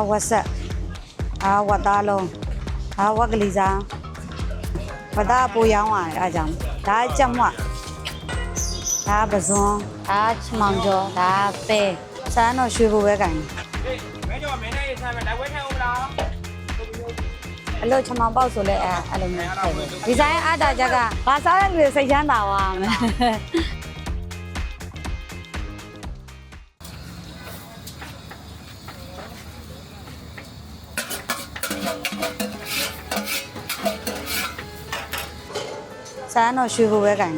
ဝက်ဆက်ဝက်သားလုံးဝက်ကလေးစားဝက်သားပူရောင်းရတယ်အားကြောင့်ဒါကြက်မွတ်ဒါပဇွန်ဒါချမောင်ကျော်ဒါပဲစမ်းတော့ရွှေဘိုပဲကင်မဲကျော်မင်းနဲ့ဆမ်းမယ်ဒါဝဲထိုင်ဦးမလားအလို့ချမောင်ပေါက်ဆိုလဲအဲ့လိုမျိုးဒီဇိုင်းအားတာချက်ကဘာစားရလဲစိတ်ချမ်းသာပါမယ်စမ်းတော့ရွှေဘိုပဲကင်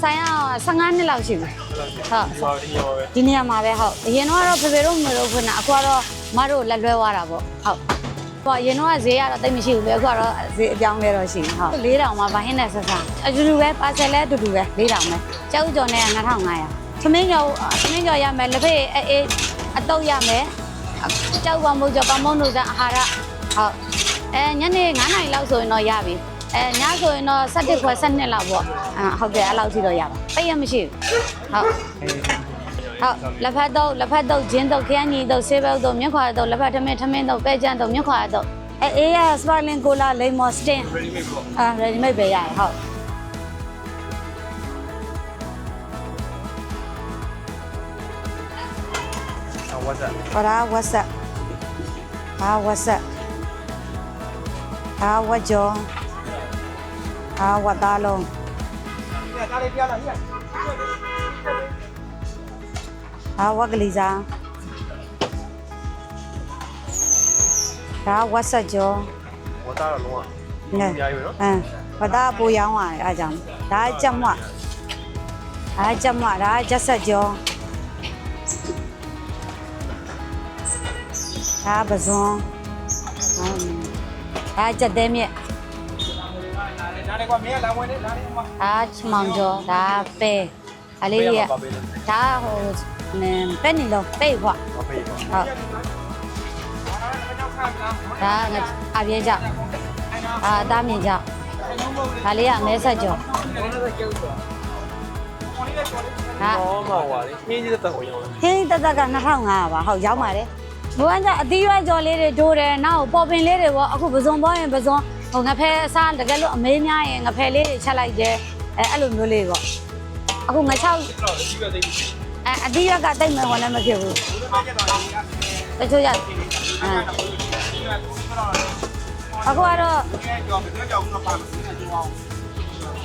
ဆိုင်အောင်15နှစ်လောက်ရှိပြီဟုတ်ဒီနေရာမှာပဲဟုတ်အရင်တော့ဖေဖေတို့မေတို့ခွန်းအခုကတော့မတို့လက်လွဲသွားတာပေါ့ဟုတ်ဟိုအရင်တော့ဈေးကတော့တိတ်မရှိဘူးလေအခုကတော့ဈေးအပြောင်းလဲတော့ရှိဟုတ်4000မှာဗဟင်းနဲ့ဆက်စားအတူတူပဲပါဆယ်လဲအတူတူပဲ4000ပဲကျောက်ကျော်နဲ့2500သမင်းကျော်ရမယ်လက်ဖေးအေးအတုပ်ရမယ်ကျောက်ပေါင်းမို့ကျော်ပေါင်းမုံတို့ကအာဟာရဟုတ်ညနေ9နာရီလောက်ဆိုရင်တော့ရပြီညဆိုရင်တော့17ခွဲ12လောက်ပေါ့ဟုတ်ကဲ့အဲ့လောက်ထိတော့ရပါပိတ်ရမရှိဘူးဟုတ်လက်ဖက်တော့ဂျင်းတော့ခရမ်းကြီးတော့ဆေးဘက်တော့မြက်ခွာတော့လက်ဖက်ထမင်းတော့ပဲကြမ်းတော့မြက်ခွာတော့အေးရစပါလင်ကိုလာလိမ္မော်စတင် ready made ပဲရတယ်ဟုတ်ဝက်ဆက်ဝက်ကျော်ဝက်သားလုံးဝက်ကလေးစားဝက်ဆက်ကျော်ဝက်သားတော့လုံးဝအများကြီးပဲနော်ဝက်သားပူရောင်းရတယ်အားကြောင့်ဒါကြက်မွတ်ဒါကြက်ဆက်ကျော်ဒါပဇွန်ဒါကြက်သေးမြက်ဒါလည်းကွာမင်းကလာဝင်နေဒါလည်းကွာဒါချမောင်ကျော်ဒါပဲအလေးရဒါဟိုပဲနေလုံးပဲခွာဟုတ်ဒါအပြေးကြောက်အသားမြင်ကြောက်ဒါလေးကမဲဆက်ကျော်ဟာမောပါလေခင်းကြီးတက်ဝင်ရောခင်းကြီးတက်က2500ပါဟုတ်ရောက်ပါတယ်ဘဝကအသီးရွက်ကြော်လေးတွေဒိုးတယ်နောက်ပေါ်ပင်လေးတွေပေါ့အခုပဇွန်ပေါ်ရင်ပဇွန်ဟိုငဖဲအစားတကယ်လို့အမေးများရင်ငဖဲလေးတွေချက်လိုက်တယ်အဲ့လိုမျိုးလေးပေါ့အခုငချောက်အသီးရွက်ကတိတ်မယ်ဝင်လည်းမဖြစ်ဘူးတချို့ရအခုကတော့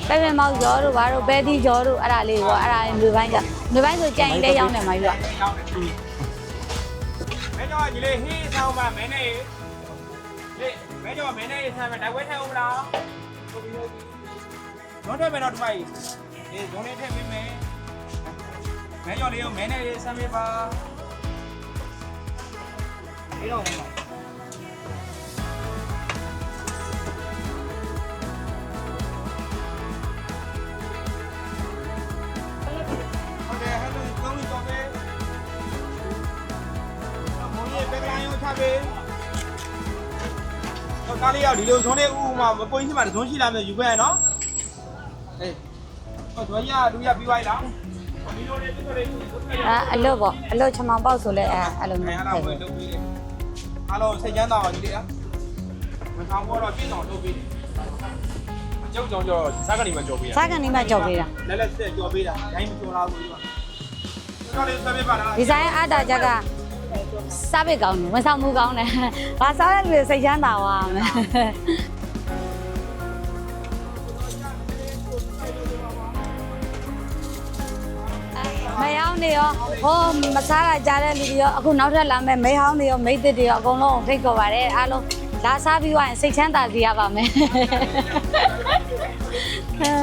ပဲမောက်ကျော်တို့ဘာတို့ပဲသီးကျော်တို့အဲ့ဒါလေးပေါ့အဲ့ဒါမျိုးပိုင်းဆိုကြိုင်လေးရောင်းတယ်မှာယူရမဲကျော်ကြီးလေးဟင်းဆောင်ပါမဲနဲ့မဲကျော်မဲနဲ့ဆမ်းမယ်ဒါဝဲထိုင်ဦးမလားဟုတ်ပြီတော့မယ်တော့ဒီမိုင်းဇုံလေးထည့်ပေးမယ်မဲကျော်လေးကိုမဲနဲ့ဆမ်းပေးပါဒီတော့မယ်ကားလေးရောက်ဒီလိုဇွန်လေးဥမှာမပွင့်ရှိမှဇွန်ရှိလာမယ်ယူခဲ့ရနော်အေးဟောဇွန်ရလူရပြီးသွားပြီလားဒီလိုလေးဒီလိုလေးအလို့ပေါ့အလို့ချမောင်ပေါက်ဆိုလဲအဲ့လိုမျိုးအားလုံးစိတ်ချမ်းသာအောင်ကြီးလေးอ่ะမထောင်တော့ပြည့်အောင်လုပ်ပေးတယ်အကျုပ်ကြောင့်စားကနေမှကြော်ပေးတာစားကနေမှကြော်ပေးတာလက်ဆက်ကြော်ပေးတာဒိုင်းမကြော်လားဘူးတော်လေးဆက်ပေးပါလားဒီဇိုင်းအားတာချက်ကစားပိတ်ကောင်းတယ်ဝန်ဆောင်မှုကောင်းတယ်ဘာစားရလဲစိတ်ချမ်းသာပါမယ်မယောင်းနေရောဟောမစားရကြတဲ့လူတွေရောအခုနောက်ထပ်လာမယ်မဲဟောင်းတွေရောမိတ်သစ်တွေရောအကုန်လုံးဖိတ်ခေါ်ပါတယ်အားလုံးလာစားပြီးသွားရင်စိတ်ချမ်းသာစေရပါမယ်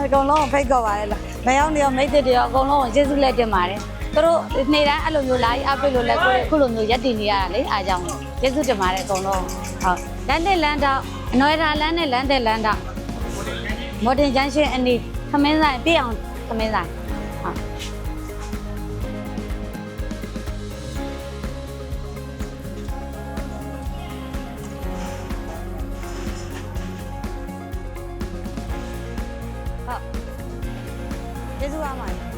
အကုန်လုံးဖိတ်ခေါ်ပါတယ်မဲဟောင်းတွေရောမိတ်သစ်တွေရောအကုန်လုံးကျေးဇူးလက်တင်ပါတယ်သူတို့နေ့တိုင်းအဲ့လိုမျိုးလာအပ်ပြီးလို့လဲကိုယ်ခုလိုမျိုးရက်တည်နေရတာလေအားကြောင့်ကျေးဇူးတင်ပါတယ်အကုန်လုံးဟုတ်လမ်းနဲ့လမ်းတော့အနော်ရလမ်းနဲ့လမ်းတဲ့လမ်းတော့မော်ဒင်ဂျန်ရှင်းအနီးခမင်းဆိုင်ပြည့်အောင်ခမင်းဆိုင်ဟုတ်ကျေးဇူးပါပါ